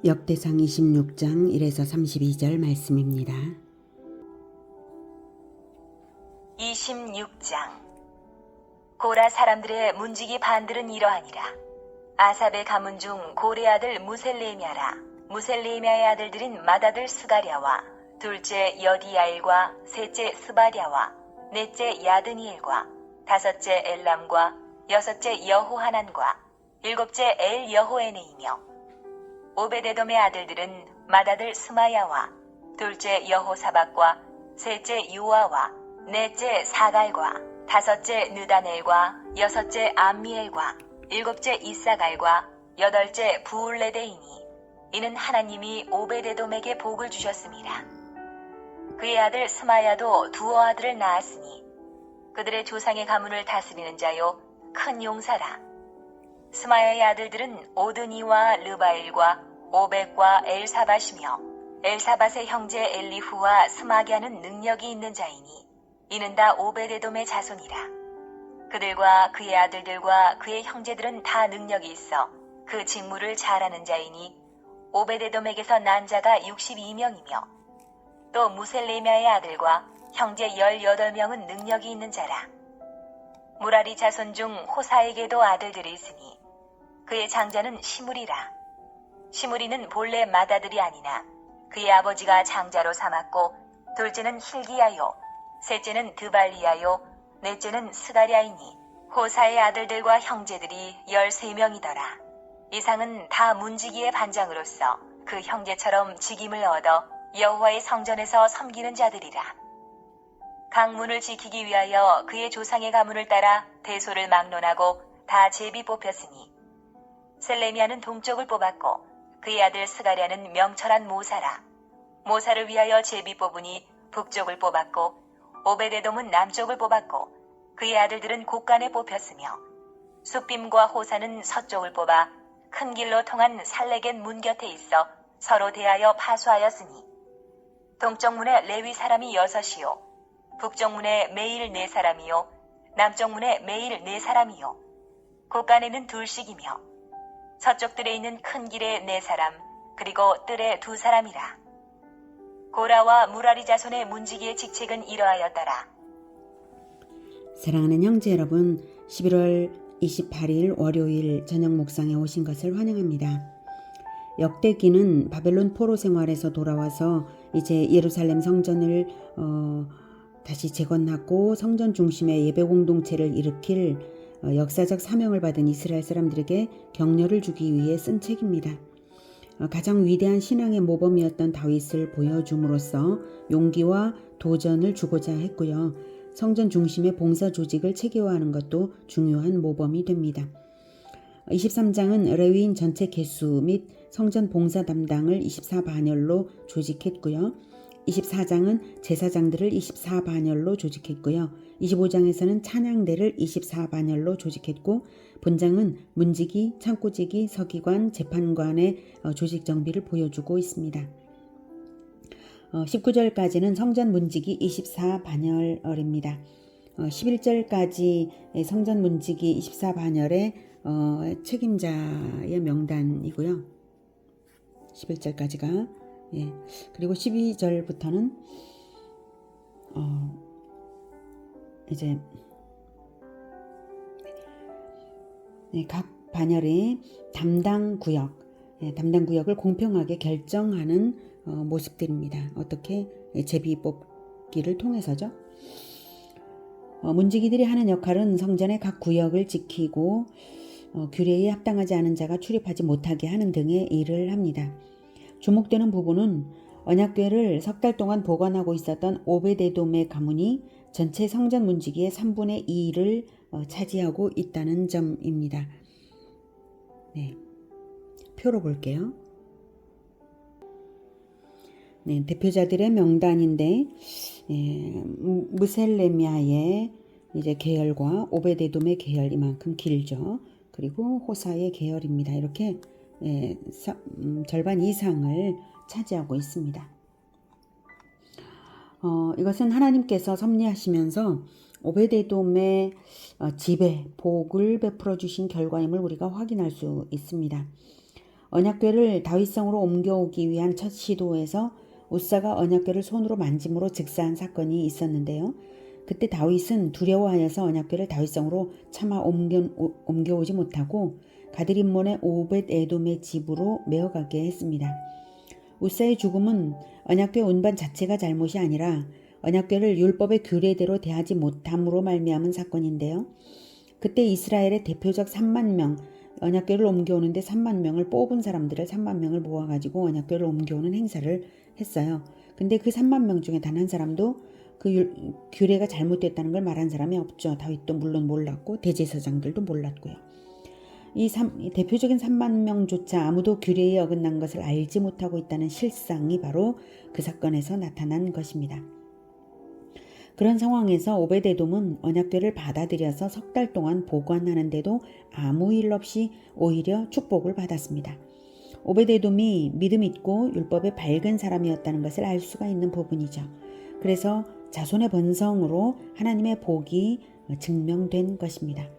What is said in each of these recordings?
역대상 26장 1에서 32절 말씀입니다. 26장. 고라 사람들의 문지기 반들은 이러하니라. 아삽의 가문 중 고레 아들 무셀레미아라. 무셀레미아의 아들들인 맏아들 스가랴와 둘째 여디야일과 셋째 스바랴와 넷째 야드니엘과 다섯째 엘람과 여섯째 여호하난과 일곱째 엘 여호에네이며 오베데돔의 아들들은 맏아들 스마야와 둘째 여호사박과 셋째 유아와 넷째 사갈과 다섯째 느다넬과 여섯째 암미엘과 일곱째 이사갈과 여덟째 부울레데이니 이는 하나님이 오베데돔에게 복을 주셨습니다. 그의 아들 스마야도 두어 아들을 낳았으니 그들의 조상의 가문을 다스리는 자요 큰 용사라. 스마야의 아들들은 오드니와 르바일과 오벡과 엘사밧이며 엘사밧의 형제 엘리후와 스마갸는 능력이 있는 자이니 이는 다 오베데돔의 자손이라. 그들과 그의 아들들과 그의 형제들은 다 능력이 있어 그 직무를 잘하는 자이니 오베데돔에게서 난 자가 62명이며 또 무셀레미아의 아들과 형제 18명은 능력이 있는 자라. 무라리 자손 중 호사에게도 아들들이 있으니 그의 장자는 시므리라. 시므리는 본래 맏아들이 아니나 그의 아버지가 장자로 삼았고 둘째는 힐기야요 셋째는 드발리야요 넷째는 스가랴이니 호사의 아들들과 형제들이 13명이더라. 이상은 다 문지기의 반장으로서 그 형제처럼 직임을 얻어 여호와의 성전에서 섬기는 자들이라. 강문을 지키기 위하여 그의 조상의 가문을 따라 대소를 막론하고 다 제비 뽑혔으니 셀레미아는 동쪽을 뽑았고 그의 아들 스가랴는 명철한 모사라. 모사를 위하여 제비 뽑으니 북쪽을 뽑았고 오베데돔은 남쪽을 뽑았고 그의 아들들은 곳간에 뽑혔으며 숫빔과 호사는 서쪽을 뽑아 큰 길로 통한 살레겐 문 곁에 있어 서로 대하여 파수하였으니 동쪽 문에 레위 사람이 6이요 북쪽 문에 매일 4사람이요 남쪽 문에 매일 4사람이요 곳간에는 2씩이며 서쪽 뜰에 있는 큰 길에 4사람 그리고 뜰에 2사람이라. 고라와 무라리 자손의 문지기의 직책은 이러하였더라. 사랑하는 형제 여러분, 11월 28일 월요일 저녁 묵상에 오신 것을 환영합니다. 역대기는 바벨론 포로 생활에서 돌아와서 이제 예루살렘 성전을 다시 재건하고 성전 중심의 예배 공동체를 일으킬 역사적 사명을 받은 이스라엘 사람들에게 격려를 주기 위해 쓴 책입니다. 가장 위대한 신앙의 모범이었던 다윗을 보여줌으로써 용기와 도전을 주고자 했고요. 성전 중심의 봉사 조직을 체계화하는 것도 중요한 모범이 됩니다. 23장은 레위인 전체 개수 및 성전 봉사 담당을 24반열로 조직했고요. 24장은 제사장들을 24반열로 조직했고요. 25장에서는 찬양대를 24반열로 조직했고 본장은 문지기, 창고지기, 서기관, 재판관의 조직 정비를 보여주고 있습니다. 19절까지는 성전 문지기 24반열입니다. 11절까지 성전 문지기 24반열의 책임자의 명단이고요. 11절까지가 그리고 12절부터는 이제 각 반열의 담당 구역을 공평하게 결정하는 모습들입니다. 어떻게 제비 뽑기를 통해서죠. 문지기들이 하는 역할은 성전의 각 구역을 지키고 규례에 합당하지 않은 자가 출입하지 못하게 하는 등의 일을 합니다. 주목되는 부분은 언약궤를 석 달 동안 보관하고 있었던 오베데돔의 가문이 전체 성전 문지기의 3분의 2를 차지하고 있다는 점입니다. 표로 볼게요. 대표자들의 명단인데 무셀레미아의 이제 계열과 오베데돔의 계열 이만큼 길죠. 그리고 호사의 계열입니다. 이렇게 절반 이상을 차지하고 있습니다. 이것은 하나님께서 섭리하시면서 오베데돔의 지배, 복을 베풀어 주신 결과임을 우리가 확인할 수 있습니다. 언약궤를 다윗성으로 옮겨오기 위한 첫 시도에서 우사가 언약궤를 손으로 만짐으로 즉사한 사건이 있었는데요. 그때 다윗은 두려워하여서 언약궤를 다윗성으로 차마 옮겨오지 못하고 가드림몬의 오벳 에돔의 집으로 메어가게 했습니다. 우사의 죽음은 언약궤 운반 자체가 잘못이 아니라 언약궤를 율법의 규례대로 대하지 못함으로 말미암은 사건인데요. 그때 이스라엘의 대표적 3만 명, 언약궤를 옮겨오는데 3만 명을 뽑은 사람들을 3만 명을 모아가지고 언약궤를 옮겨오는 행사를 했어요. 근데 그 3만 명 중에 단 한 사람도 그 규례가 잘못됐다는 걸 말한 사람이 없죠. 다윗도 물론 몰랐고 대제사장들도 몰랐고요. 이 대표적인 3만 명조차 아무도 규례에 어긋난 것을 알지 못하고 있다는 실상이 바로 그 사건에서 나타난 것입니다. 그런 상황에서 오벳에돔은 언약궤를 받아들여서 석 달 동안 보관하는데도 아무 일 없이 오히려 축복을 받았습니다. 오벳에돔이 믿음 있고 율법에 밝은 사람이었다는 것을 알 수가 있는 부분이죠. 그래서 자손의 번성으로 하나님의 복이 증명된 것입니다.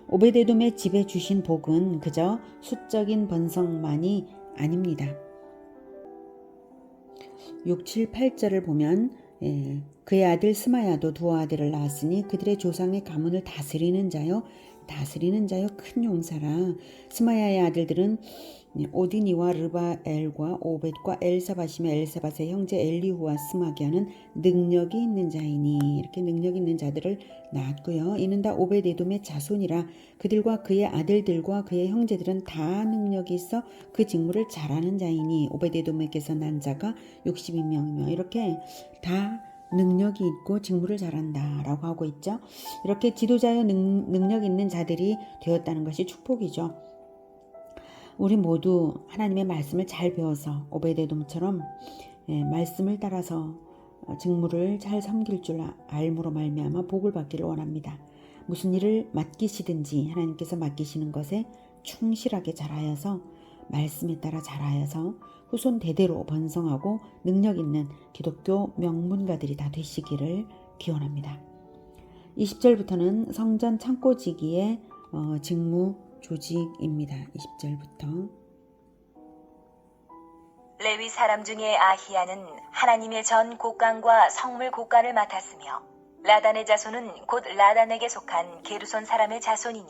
오벳에돔의 집에 주신 복은 그저 수적인 번성만이 아닙니다. 6, 7, 8절을 보면 그의 아들 스마야도 두 아들을 낳았으니 그들의 조상의 가문을 다스리는 자요 큰 용사라. 스마야의 아들들은 오디니와 르바엘과 오벳과 엘사밧이며 엘사밧의 형제 엘리후와 스마기아는 능력이 있는 자이니, 이렇게 능력 있는 자들을 낳았고요. 이는 다 오벳에돔의 자손이라. 그들과 그의 아들들과 그의 형제들은 다 능력이 있어 그 직무를 잘하는 자이니 오벳에돔에게서 난 자가 62명이며 이렇게 다 능력이 있고 직무를 잘한다 라고 하고 있죠. 이렇게 지도자여 능력 있는 자들이 되었다는 것이 축복이죠. 우리 모두 하나님의 말씀을 잘 배워서 오벳에돔처럼 말씀을 따라서 직무를 잘 섬길 줄 알므로 말미암아 복을 받기를 원합니다. 무슨 일을 맡기시든지 하나님께서 맡기시는 것에 충실하게 잘하여서 말씀에 따라 잘하여서 후손 대대로 번성하고 능력 있는 기독교 명문가들이 다 되시기를 기원합니다. 20절부터는 성전 창고지기의 직무 조직입니다. 20절부터. 레위 사람 중에 아히야는 하나님의 전 곡간과 성물 곡간을 맡았으며 라단의 자손은 곧 라단에게 속한 게르손 사람의 자손이니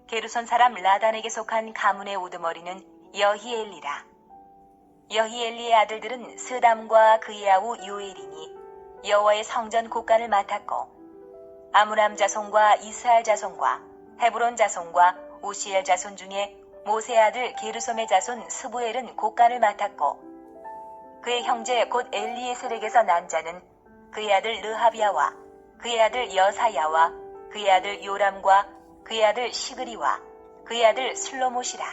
게르손 사람 라단에게 속한 가문의 우두머리는 여히엘리라. 여히엘리의 아들들은 스담과 그의 아우 요엘이니 여호와의 성전 곡간을 맡았고 아므람 자손과 이스할 자손과 헤브론 자손과 오시엘 자손 중에 모세 아들 게르솜의 자손 스부엘은 곡간을 맡았고 그의 형제 곧 엘리에셀에게서 난 자는 그의 아들 르하비야와 그의 아들 여사야와 그의 아들 요람과 그의 아들 시그리와 그의 아들 슬로못이라.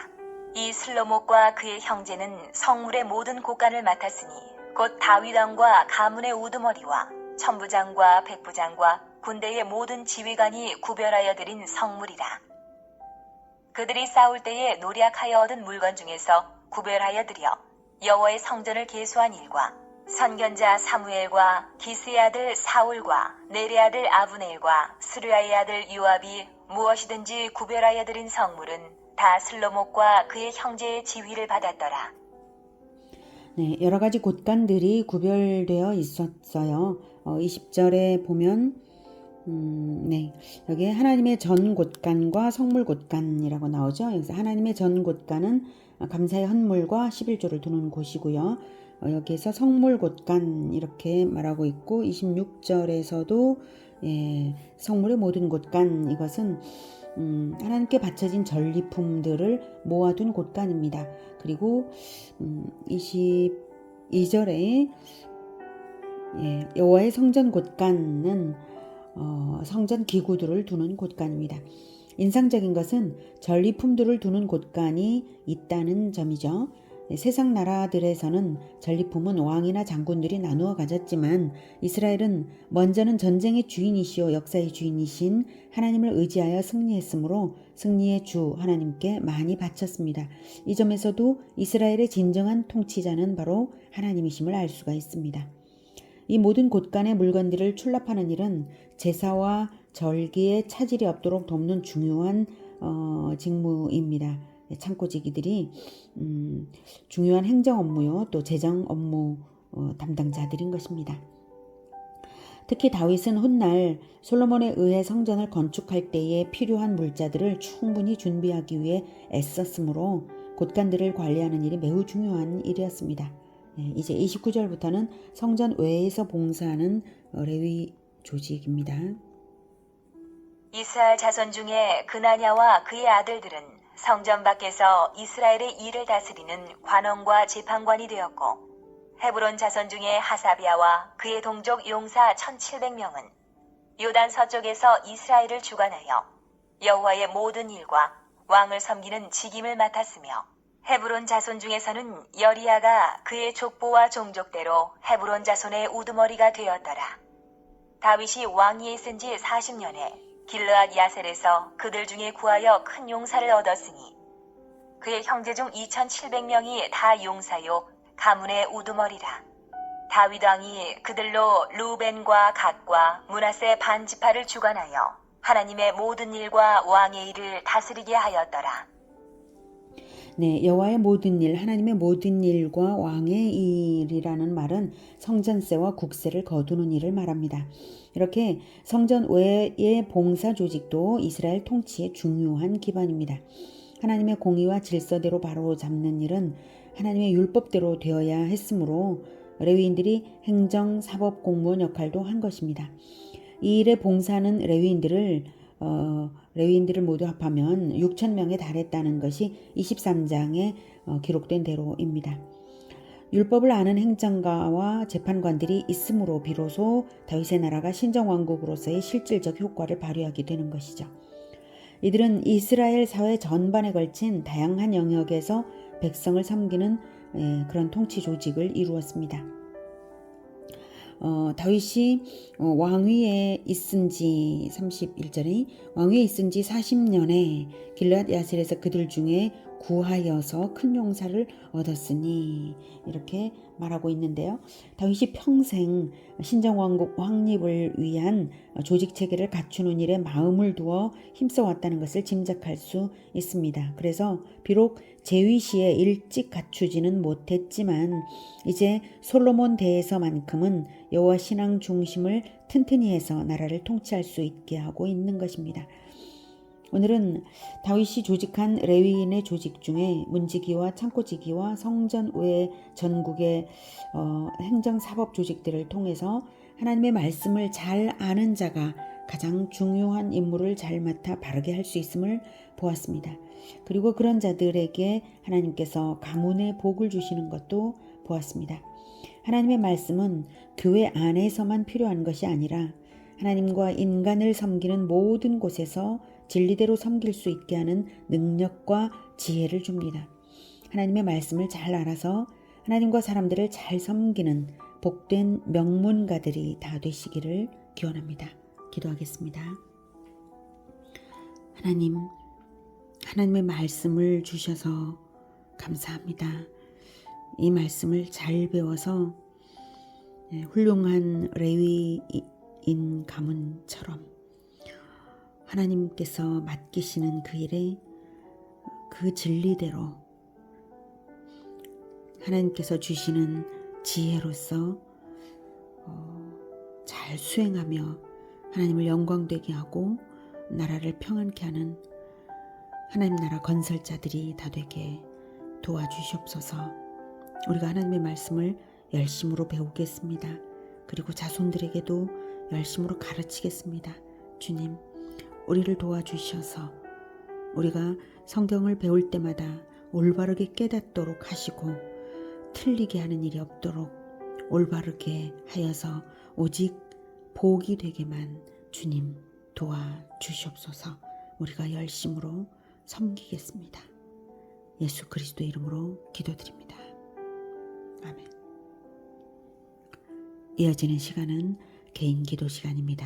이 슬로못과 그의 형제는 성물의 모든 곡간을 맡았으니 곧 다윗왕과 가문의 우두머리와 천부장과 백부장과 군대의 모든 지휘관이 구별하여 드린 성물이라. 그들이 싸울 때에 노략하여 얻은 물건 중에서 구별하여 드려 여호와의 성전을 계수한 일과 선견자 사무엘과 기스의 아들 사울과 넬의 아들 아브넬과 스루야의 아들 요압이 무엇이든지 구별하여 드린 성물은 다 슬로못과 그의 형제의 지휘를 받았더라. 네, 여러 가지 곳간들이 구별되어 있었어요. 20절에 보면 여기에 하나님의 전 곳간과 성물 곳간이라고 나오죠. 여기서 하나님의 전 곳간은 감사의 헌물과 11조를 두는 곳이고요. 여기에서 성물 곳간 이렇게 말하고 있고 26절에서도 성물의 모든 곳간, 이것은 하나님께 바쳐진 전리품들을 모아둔 곳간입니다. 그리고 22절에 여호와의 성전 곳간은 성전 기구들을 두는 곳간입니다. 인상적인 것은 전리품들을 두는 곳간이 있다는 점이죠. 세상 나라들에서는 전리품은 왕이나 장군들이 나누어 가졌지만 이스라엘은 먼저는 전쟁의 주인이시오 역사의 주인이신 하나님을 의지하여 승리했으므로 승리의 주 하나님께 많이 바쳤습니다. 이 점에서도 이스라엘의 진정한 통치자는 바로 하나님이심을 알 수가 있습니다. 이 모든 곳간의 물건들을 출납하는 일은 제사와 절기에 차질이 없도록 돕는 중요한 직무입니다. 창고지기들이 중요한 행정 업무요 또 재정 업무 담당자들인 것입니다. 특히 다윗은 훗날 솔로몬에 의해 성전을 건축할 때에 필요한 물자들을 충분히 준비하기 위해 애썼으므로 곳간들을 관리하는 일이 매우 중요한 일이었습니다. 이제 29절부터는 성전 외에서 봉사하는 레위 조직입니다. 이스라엘 자손 중에 그나냐와 그의 아들들은 성전 밖에서 이스라엘의 일을 다스리는 관원과 재판관이 되었고 헤브론 자손 중에 하사비아와 그의 동족 용사 1700명은 요단 서쪽에서 이스라엘을 주관하여 여호와의 모든 일과 왕을 섬기는 직임을 맡았으며 헤브론 자손 중에서는 여리야가 그의 족보와 종족대로 헤브론 자손의 우두머리가 되었더라. 다윗이 왕위에 쓴 지 40년에 길르앗 야셀에서 그들 중에 구하여 큰 용사를 얻었으니 그의 형제 중 2700명이 다 용사요 가문의 우두머리라. 다윗 왕이 그들로 루벤과 갓과 므낫세 반 지파를 주관하여 하나님의 모든 일과 왕의 일을 다스리게 하였더라. 네, 여호와의 모든 일, 하나님의 모든 일과 왕의 일이라는 말은 성전세와 국세를 거두는 일을 말합니다. 이렇게 성전 외의 봉사 조직도 이스라엘 통치의 중요한 기반입니다. 하나님의 공의와 질서대로 바로 잡는 일은 하나님의 율법대로 되어야 했으므로 레위인들이 행정, 사법, 공무원 역할도 한 것입니다. 이 일에 봉사하는 레위인들을 모두 합하면 6,000명에 달했다는 것이 23장에 기록된 대로입니다. 율법을 아는 행정가와 재판관들이 있으므로 비로소 다윗의 나라가 신정왕국으로서의 실질적 효과를 발휘하게 되는 것이죠. 이들은 이스라엘 사회 전반에 걸친 다양한 영역에서 백성을 섬기는 그런 통치 조직을 이루었습니다. 다윗이 왕위에 있은 지 31절에 왕위에 있은 지 40년에 길르앗 야셀에서 그들 중에 구하여서 큰 용사를 얻었으니 이렇게 말하고 있는데요. 다윗이 평생 신정왕국 확립을 위한 조직체계를 갖추는 일에 마음을 두어 힘써왔다는 것을 짐작할 수 있습니다. 그래서 비록 재위 시에 일찍 갖추지는 못했지만 이제 솔로몬 대에서만큼은 여호와 신앙 중심을 튼튼히 해서 나라를 통치할 수 있게 하고 있는 것입니다. 오늘은 다윗이 조직한 레위인의 조직 중에 문지기와 창고지기와 성전 외 전국의 행정사법 조직들을 통해서 하나님의 말씀을 잘 아는 자가 가장 중요한 임무를 잘 맡아 바르게 할 수 있음을 보았습니다. 그리고 그런 자들에게 하나님께서 가문의 복을 주시는 것도 보았습니다. 하나님의 말씀은 교회 안에서만 필요한 것이 아니라 하나님과 인간을 섬기는 모든 곳에서 진리대로 섬길 수 있게 하는 능력과 지혜를 줍니다. 하나님의 말씀을 잘 알아서 하나님과 사람들을 잘 섬기는 복된 명문가들이 다 되시기를 기원합니다. 기도하겠습니다. 하나님의 말씀을 주셔서 감사합니다. 이 말씀을 잘 배워서 훌륭한 레위인 가문처럼 하나님께서 맡기시는 그 일에 그 진리대로 하나님께서 주시는 지혜로서 잘 수행하며 하나님을 영광되게 하고 나라를 평안케 하는 하나님 나라 건설자들이 다 되게 도와주시옵소서. 우리가 하나님의 말씀을 열심으로 배우겠습니다. 그리고 자손들에게도 열심으로 가르치겠습니다. 주님, 우리를 도와주셔서 우리가 성경을 배울 때마다 올바르게 깨닫도록 하시고 틀리게 하는 일이 없도록 올바르게 하여서 오직 복이 되게만 주님 도와주시옵소서. 우리가 열심으로 섬기겠습니다. 예수 그리스도의 이름으로 기도드립니다. 아멘. 이어지는 시간은 개인 기도 시간입니다.